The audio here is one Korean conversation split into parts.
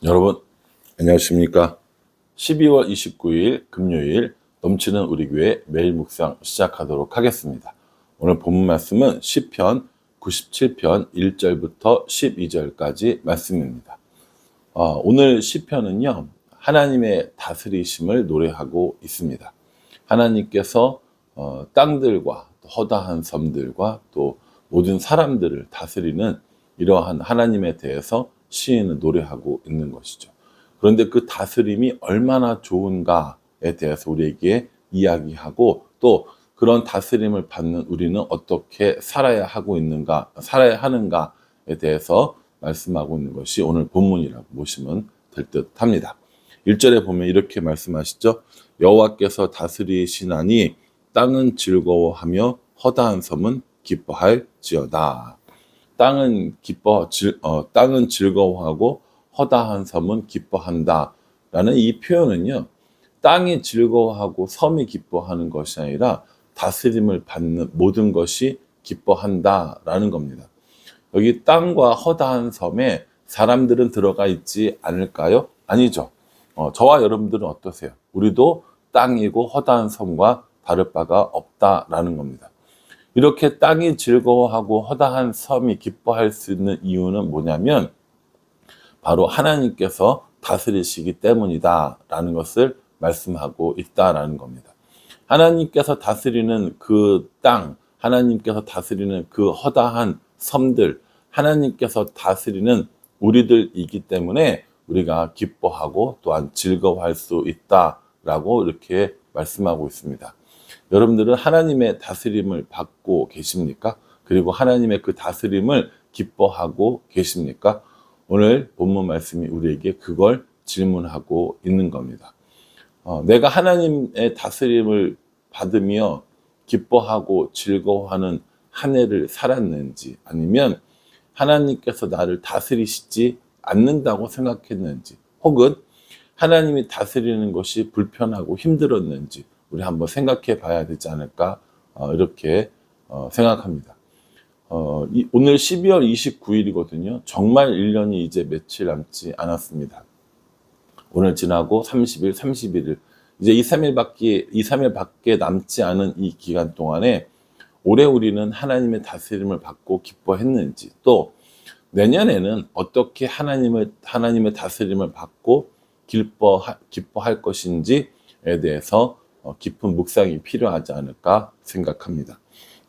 여러분 안녕하십니까? 12월 29일 금요일 넘치는 우리 교회 매일 묵상 시작하도록 하겠습니다. 오늘 본문 말씀은 시편 97편 1절부터 12절까지 말씀입니다. 오늘 시편은요, 하나님의 다스리심을 노래하고 있습니다. 하나님께서 땅들과 허다한 섬들과 또 모든 사람들을 다스리는 이러한 하나님에 대해서 시인은 노래하고 있는 것이죠. 그런데 그 다스림이 얼마나 좋은가에 대해서 우리에게 이야기하고, 또 그런 다스림을 받는 우리는 어떻게 살아야 하는가에 대해서 말씀하고 있는 것이 오늘 본문이라고 보시면 될 듯합니다. 1절에 보면 이렇게 말씀하시죠. 여호와께서 다스리시나니 땅은 즐거워하며 허다한 섬은 기뻐할지어다. 땅은 즐거워하고 허다한 섬은 기뻐한다 라는 이 표현은요, 땅이 즐거워하고 섬이 기뻐하는 것이 아니라 다스림을 받는 모든 것이 기뻐한다 라는 겁니다. 여기 땅과 허다한 섬에 사람들은 들어가 있지 않을까요? 아니죠. 저와 여러분들은 어떠세요? 우리도 땅이고 허다한 섬과 다를 바가 없다라는 겁니다. 이렇게 땅이 즐거워하고 허다한 섬이 기뻐할 수 있는 이유는 뭐냐면 바로 하나님께서 다스리시기 때문이다라는 것을 말씀하고 있다라는 겁니다. 하나님께서 다스리는 그 땅, 하나님께서 다스리는 그 허다한 섬들, 하나님께서 다스리는 우리들이기 때문에 우리가 기뻐하고 또한 즐거워할 수 있다라고 이렇게 말씀하고 있습니다. 여러분들은 하나님의 다스림을 받고 계십니까? 그리고 하나님의 그 다스림을 기뻐하고 계십니까? 오늘 본문 말씀이 우리에게 그걸 질문하고 있는 겁니다. 내가 하나님의 다스림을 받으며 기뻐하고 즐거워하는 한 해를 살았는지, 아니면 하나님께서 나를 다스리시지 않는다고 생각했는지, 혹은 하나님이 다스리는 것이 불편하고 힘들었는지 우리 한번 생각해 봐야 되지 않을까, 이렇게 생각합니다. 오늘 12월 29일이거든요. 정말 1년이 이제 며칠 남지 않았습니다. 오늘 지나고 30일, 31일, 이제 2, 3일밖에 남지 않은 이 기간 동안에 올해 우리는 하나님의 다스림을 받고 기뻐했는지, 또 내년에는 어떻게 하나님의 다스림을 받고 기뻐할 것인지에 대해서 깊은 묵상이 필요하지 않을까 생각합니다.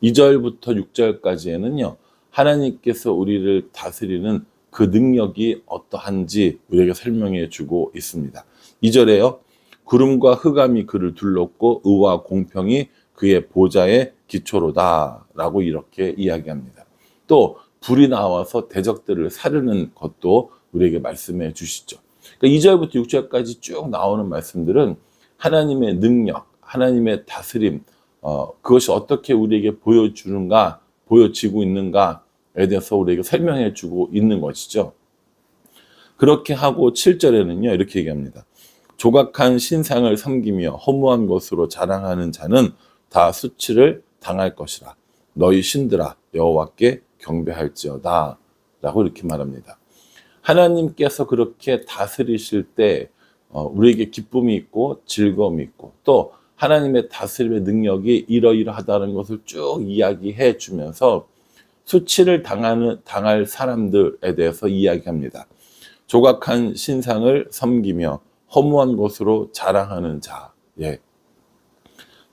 2절부터 6절까지에는요, 하나님께서 우리를 다스리는 그 능력이 어떠한지 우리에게 설명해 주고 있습니다. 2절에요, 구름과 흑암이 그를 둘렀고 의와 공평이 그의 보좌의 기초로다 라고 이렇게 이야기합니다. 또 불이 나와서 대적들을 사르는 것도 우리에게 말씀해 주시죠. 그러니까 2절부터 6절까지 쭉 나오는 말씀들은 하나님의 능력, 하나님의 다스림, 그것이 어떻게 우리에게 보여지고 있는가에 대해서 우리에게 설명해 주고 있는 것이죠. 그렇게 하고 7절에는요, 이렇게 얘기합니다. 조각한 신상을 섬기며 허무한 것으로 자랑하는 자는 다 수치를 당할 것이라. 너희 신들아 여호와께 경배할지어다 라고 이렇게 말합니다. 하나님께서 그렇게 다스리실 때 우리에게 기쁨이 있고 즐거움이 있고, 또 하나님의 다스림의 능력이 이러이러하다는 것을 쭉 이야기해 주면서 수치를 당할 사람들에 대해서 이야기합니다. 조각한 신상을 섬기며 허무한 것으로 자랑하는 자. 예.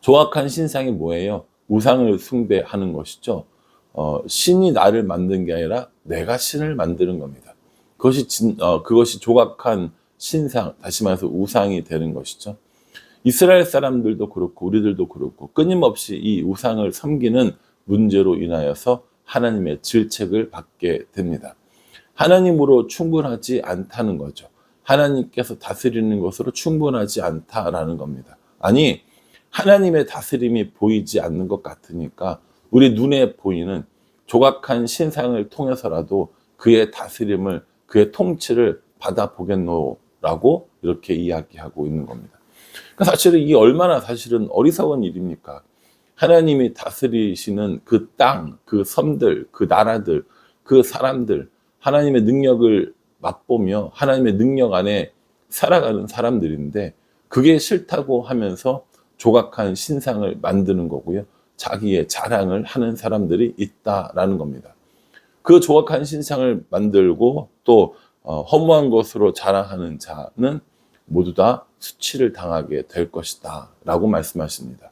조각한 신상이 뭐예요? 우상을 숭배하는 것이죠. 신이 나를 만든 게 아니라 내가 신을 만드는 겁니다. 그것이 조각한 신상, 다시 말해서 우상이 되는 것이죠. 이스라엘 사람들도 그렇고 우리들도 그렇고 끊임없이 이 우상을 섬기는 문제로 인하여서 하나님의 질책을 받게 됩니다. 하나님으로 충분하지 않다는 거죠. 하나님께서 다스리는 것으로 충분하지 않다라는 겁니다. 아니, 하나님의 다스림이 보이지 않는 것 같으니까 우리 눈에 보이는 조각한 신상을 통해서라도 그의 다스림을, 그의 통치를 받아보겠노라고 이렇게 이야기하고 있는 겁니다. 그러니까 사실은 이게 얼마나 사실은 어리석은 일입니까? 하나님이 다스리시는 그 땅, 그 섬들, 그 나라들, 그 사람들, 하나님의 능력을 맛보며 하나님의 능력 안에 살아가는 사람들인데 그게 싫다고 하면서 조각한 신상을 만드는 거고요. 자기의 자랑을 하는 사람들이 있다라는 겁니다. 그 조각한 신상을 만들고 또 허무한 것으로 자랑하는 자는 모두 다 수치를 당하게 될 것이다 라고 말씀하십니다.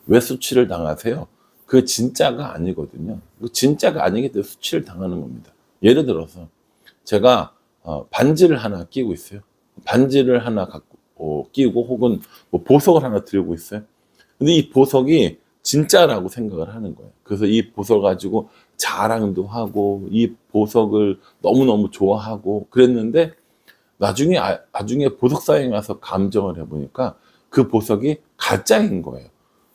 왜 수치를 당하세요? 그 진짜가 아니거든요. 그 진짜가 아니기 때문에 수치를 당하는 겁니다. 예를 들어서 제가 반지를 하나 끼고 있어요. 반지를 하나 갖고 끼고 혹은 뭐 보석을 하나 들고 있어요. 근데 이 보석이 진짜라고 생각을 하는 거예요. 그래서 이 보석 가지고 자랑도 하고 이 보석을 너무너무 좋아하고 그랬는데 나중에 보석상에 가서 감정을 해보니까 그 보석이 가짜인 거예요.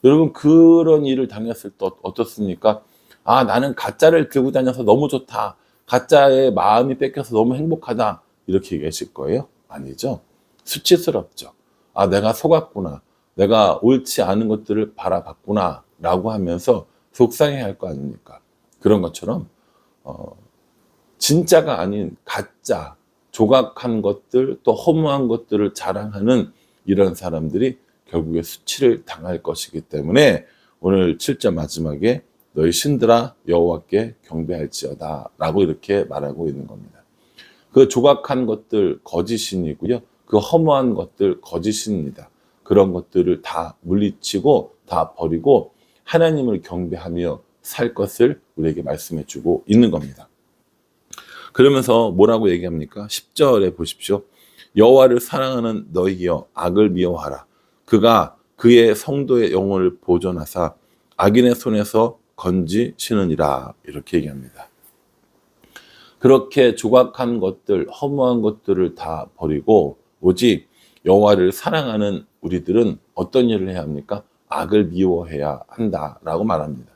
여러분 그런 일을 당했을 때 어떻습니까? 아, 나는 가짜를 들고 다녀서 너무 좋다. 가짜의 마음이 뺏겨서 너무 행복하다. 이렇게 얘기하실 거예요? 아니죠. 수치스럽죠. 아, 내가 속았구나. 내가 옳지 않은 것들을 바라봤구나. 라고 하면서 속상해 할 거 아닙니까? 그런 것처럼 진짜가 아닌 가짜, 조각한 것들, 또 허무한 것들을 자랑하는 이런 사람들이 결국에 수치를 당할 것이기 때문에 오늘 7절 마지막에 너희 신들아 여호와께 경배할지어다 라고 이렇게 말하고 있는 겁니다. 그 조각한 것들 거짓신이고요. 그 허무한 것들 거짓입니다. 그런 것들을 다 물리치고 다 버리고 하나님을 경배하며 살 것을 우리에게 말씀해 주고 있는 겁니다. 그러면서 뭐라고 얘기합니까? 10절에 보십시오. 여호와를 사랑하는 너희여 악을 미워하라. 그가 그의 성도의 영혼을 보존하사 악인의 손에서 건지시느니라. 이렇게 얘기합니다. 그렇게 조각한 것들, 허무한 것들을 다 버리고 오직 여호와를 사랑하는 우리들은 어떤 일을 해야 합니까? 악을 미워해야 한다라고 말합니다.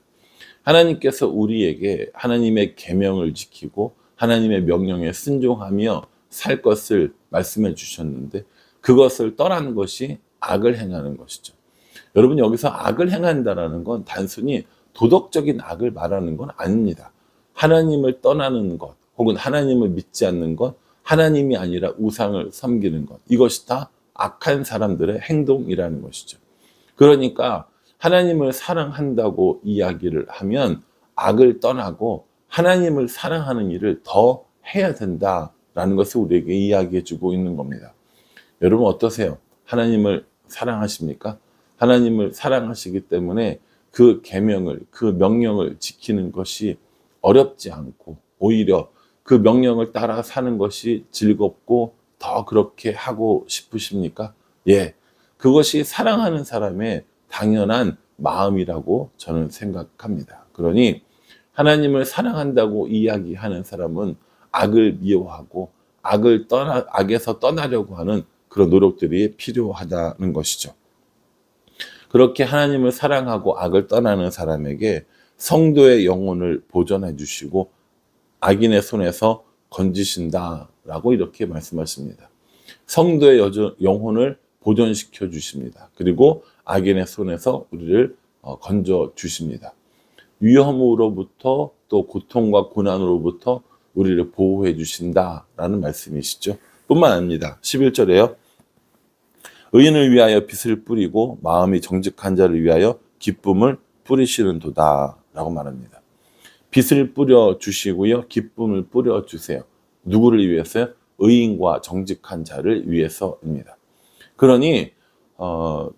하나님께서 우리에게 하나님의 계명을 지키고 하나님의 명령에 순종하며 살 것을 말씀해 주셨는데 그것을 떠나는 것이 악을 행하는 것이죠. 여러분 여기서 악을 행한다라는 건 단순히 도덕적인 악을 말하는 건 아닙니다. 하나님을 떠나는 것 혹은 하나님을 믿지 않는 것, 하나님이 아니라 우상을 섬기는 것, 이것이 다 악한 사람들의 행동이라는 것이죠. 그러니까 하나님을 사랑한다고 이야기를 하면 악을 떠나고 하나님을 사랑하는 일을 더 해야 된다라는 것을 우리에게 이야기해 주고 있는 겁니다. 여러분 어떠세요? 하나님을 사랑하십니까? 하나님을 사랑하시기 때문에 그 계명을, 그 명령을 지키는 것이 어렵지 않고 오히려 그 명령을 따라 사는 것이 즐겁고 더 그렇게 하고 싶으십니까? 예, 그것이 사랑하는 사람의 당연한 마음이라고 저는 생각합니다. 그러니 하나님을 사랑한다고 이야기하는 사람은 악을 미워하고 악에서 떠나려고 하는 그런 노력들이 필요하다는 것이죠. 그렇게 하나님을 사랑하고 악을 떠나는 사람에게 성도의 영혼을 보존해 주시고 악인의 손에서 건지신다라고 이렇게 말씀하십니다. 성도의 영혼을 보존시켜 주십니다. 그리고 악인의 손에서 우리를 건져 주십니다. 위험으로부터 또 고통과 고난으로부터 우리를 보호해 주신다라는 말씀이시죠. 뿐만 아닙니다. 11절에요. 의인을 위하여 빛을 뿌리고 마음이 정직한 자를 위하여 기쁨을 뿌리시는 도다 라고 말합니다. 빛을 뿌려 주시고요. 기쁨을 뿌려 주세요. 누구를 위해서요? 의인과 정직한 자를 위해서입니다. 그러니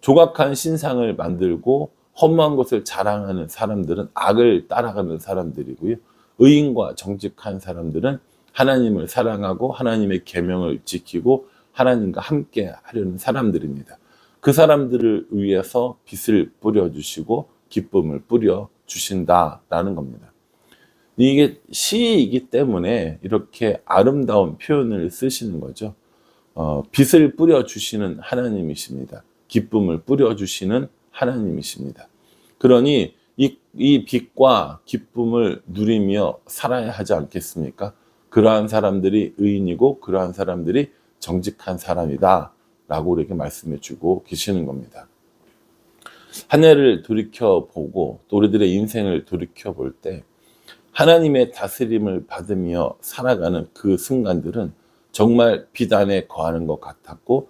조각한 신상을 만들고 허무한 것을 자랑하는 사람들은 악을 따라가는 사람들이고요. 의인과 정직한 사람들은 하나님을 사랑하고 하나님의 계명을 지키고 하나님과 함께 하려는 사람들입니다. 그 사람들을 위해서 빛을 뿌려주시고 기쁨을 뿌려주신다라는 겁니다. 이게 시이기 때문에 이렇게 아름다운 표현을 쓰시는 거죠. 빛을 뿌려주시는 하나님이십니다. 기쁨을 뿌려주시는 하나님이십니다. 그러니 이 빛과 기쁨을 누리며 살아야 하지 않겠습니까? 그러한 사람들이 의인이고 그러한 사람들이 정직한 사람이다 라고 우리에게 말씀해 주고 계시는 겁니다. 한 해를 돌이켜보고 또 우리들의 인생을 돌이켜볼 때 하나님의 다스림을 받으며 살아가는 그 순간들은 정말 비단에 거하는 것 같았고,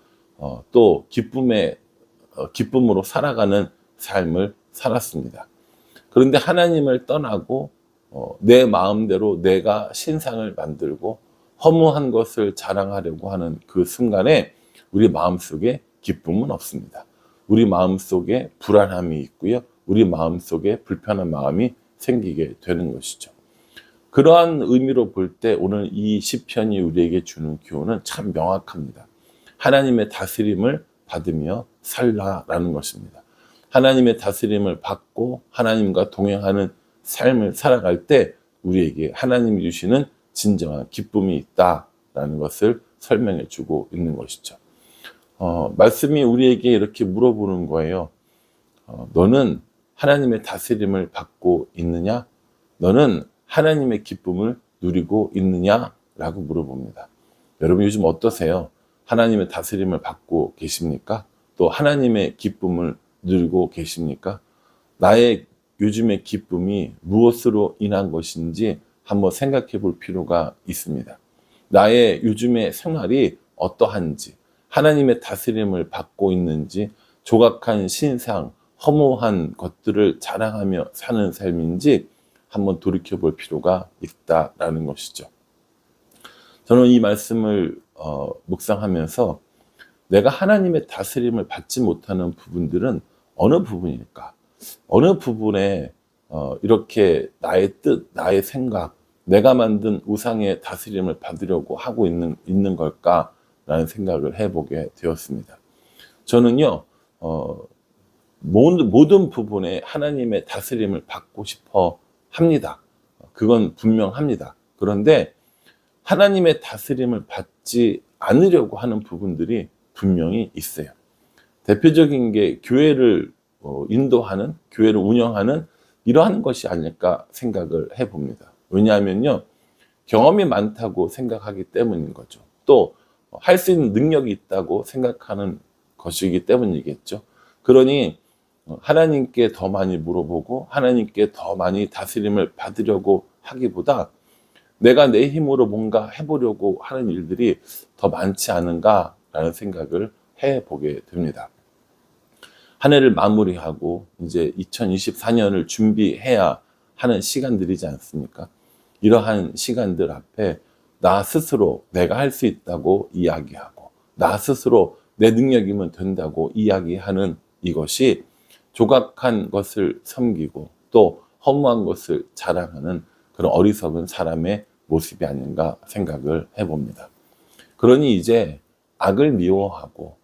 또 기쁨으로 살아가는 삶을 살았습니다. 그런데 하나님을 떠나고 내 마음대로 내가 신상을 만들고 허무한 것을 자랑하려고 하는 그 순간에 우리 마음속에 기쁨은 없습니다. 우리 마음속에 불안함이 있고요. 우리 마음속에 불편한 마음이 생기게 되는 것이죠. 그러한 의미로 볼 때 오늘 이 시편이 우리에게 주는 교훈은 참 명확합니다. 하나님의 다스림을 받으며 살라라는 것입니다. 하나님의 다스림을 받고 하나님과 동행하는 삶을 살아갈 때 우리에게 하나님이 주시는 진정한 기쁨이 있다라는 것을 설명해 주고 있는 것이죠. 말씀이 우리에게 이렇게 물어보는 거예요. 너는 하나님의 다스림을 받고 있느냐? 너는 하나님의 기쁨을 누리고 있느냐라고 물어봅니다. 여러분 요즘 어떠세요? 하나님의 다스림을 받고 계십니까? 또 하나님의 기쁨을 누리고 계십니까? 나의 요즘의 기쁨이 무엇으로 인한 것인지 한번 생각해 볼 필요가 있습니다. 나의 요즘의 생활이 어떠한지, 하나님의 다스림을 받고 있는지, 조각한 신상, 허무한 것들을 자랑하며 사는 삶인지 한번 돌이켜 볼 필요가 있다라는 것이죠. 저는 이 말씀을 묵상하면서 내가 하나님의 다스림을 받지 못하는 부분들은 어느 부분일까? 어느 부분에 이렇게 나의 뜻, 나의 생각, 내가 만든 우상의 다스림을 받으려고 하고 있는 걸까라는 생각을 해보게 되었습니다. 저는요, 모든 부분에 하나님의 다스림을 받고 싶어 합니다. 그건 분명합니다. 그런데 하나님의 다스림을 받지 않으려고 하는 부분들이 분명히 있어요. 대표적인 게 교회를 인도하는, 교회를 운영하는 이러한 것이 아닐까 생각을 해봅니다. 왜냐하면요, 경험이 많다고 생각하기 때문인 거죠. 또 할 수 있는 능력이 있다고 생각하는 것이기 때문이겠죠. 그러니 하나님께 더 많이 물어보고 하나님께 더 많이 다스림을 받으려고 하기보다 내가 내 힘으로 뭔가 해보려고 하는 일들이 더 많지 않은가라는 생각을 해보게 됩니다. 한 해를 마무리하고 이제 2024년을 준비해야 하는 시간들이지 않습니까? 이러한 시간들 앞에 나 스스로 내가 할 수 있다고 이야기하고 나 스스로 내 능력이면 된다고 이야기하는 이것이 조각한 것을 섬기고 또 허무한 것을 자랑하는 그런 어리석은 사람의 모습이 아닌가 생각을 해봅니다. 그러니 이제 악을 미워하고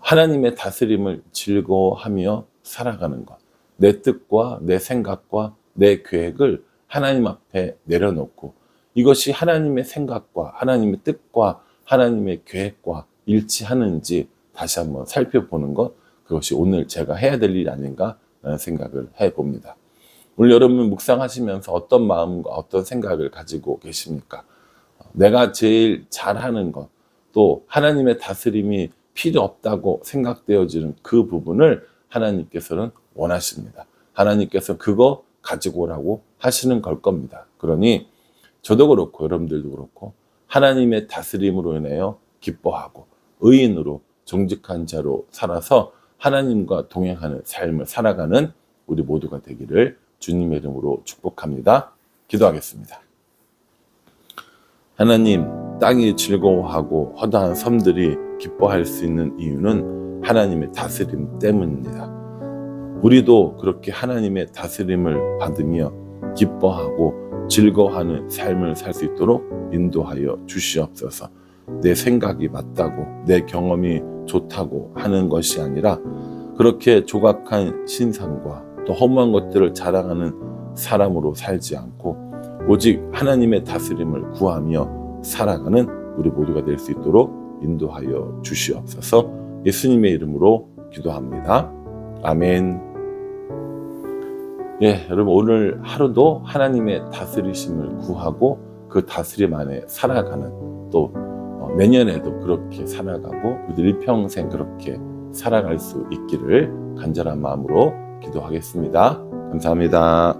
하나님의 다스림을 즐거워하며 살아가는 것, 내 뜻과 내 생각과 내 계획을 하나님 앞에 내려놓고 이것이 하나님의 생각과 하나님의 뜻과 하나님의 계획과 일치하는지 다시 한번 살펴보는 것, 그것이 오늘 제가 해야 될 일이 아닌가 라는 생각을 해봅니다. 오늘 여러분 묵상하시면서 어떤 마음과 어떤 생각을 가지고 계십니까? 내가 제일 잘하는 것, 또 하나님의 다스림이 필요 없다고 생각되어지는 그 부분을 하나님께서는 원하십니다. 하나님께서 그거 가지고 오라고 하시는 걸 겁니다. 그러니 저도 그렇고 여러분들도 그렇고 하나님의 다스림으로 인하여 기뻐하고 의인으로 정직한 자로 살아서 하나님과 동행하는 삶을 살아가는 우리 모두가 되기를 주님의 이름으로 축복합니다. 기도하겠습니다. 하나님, 땅이 즐거워하고 허다한 섬들이 기뻐할 수 있는 이유는 하나님의 다스림 때문입니다. 우리도 그렇게 하나님의 다스림을 받으며 기뻐하고 즐거워하는 삶을 살 수 있도록 인도하여 주시옵소서. 내 생각이 맞다고, 내 경험이 좋다고 하는 것이 아니라 그렇게 조각한 신상과 또 허무한 것들을 자랑하는 사람으로 살지 않고 오직 하나님의 다스림을 구하며 살아가는 우리 모두가 될 수 있도록 인도하여 주시옵소서. 예수님의 이름으로 기도합니다. 아멘. 여러분 오늘 하루도 하나님의 다스리심을 구하고 그 다스림 안에 살아가는, 또 내년에도 그렇게 살아가고 우리 일평생 그렇게 살아갈 수 있기를 간절한 마음으로 기도하겠습니다. 감사합니다.